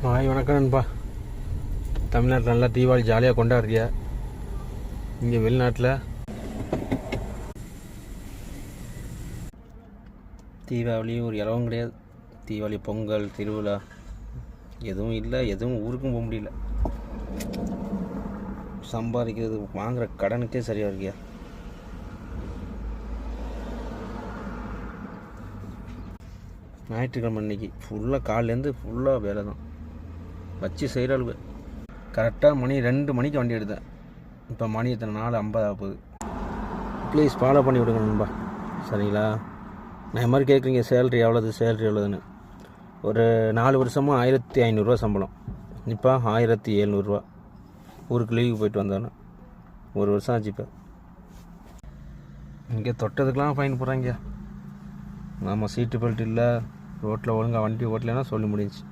Hi வணக்கம் நண்பா. தமிழ்நாட்டில் நல்லா தீபாவளி ஜாலியாக கொண்டாடுறியா? இங்கே வெளிநாட்டில் தீபாவளி ஒரு இலவும் கிடையாது. தீபாவளி, பொங்கல், திருவிழா எதுவும் இல்லை. எதுவும் ஊருக்கும் போக முடியல. சம்பாதிக்கிறது வாங்குகிற கடனுக்கே சரியாக இருக்கியா? ஞாயிற்றுக்கிழமை அன்றைக்கி ஃபுல்லாக காலையிலேருந்து ஃபுல்லாக வேலை தான். வச்சு செய்கிற அளவு கரெக்டாக மணி 2 மணிக்கு வண்டி எடுத்தேன். இப்போ மணி எத்தனை 4:50 ஆகுது. ப்ளீஸ் ஃபாலோ பண்ணி விடுங்க நண்பா, சரிங்களா? நான் இது மாதிரி கேட்குறீங்க சேல்ரி எவ்வளோதுன்னு. ஒரு 4 வருஷமாக 1500 சம்பளம். இப்போ 1700. ஊருக்கு லீவுக்கு போயிட்டு வந்தானே 1 வருஷம் ஆச்சு. இப்போ இங்கே தொட்டதுக்கெலாம் ஃபைன் போடுறாங்க. நம்ம சீட்டு பெல்ட் இல்லை, ரோட்டில் ஒழுங்காக வண்டி ஓட்டலைன்னா சொல்லி முடிஞ்சிச்சு.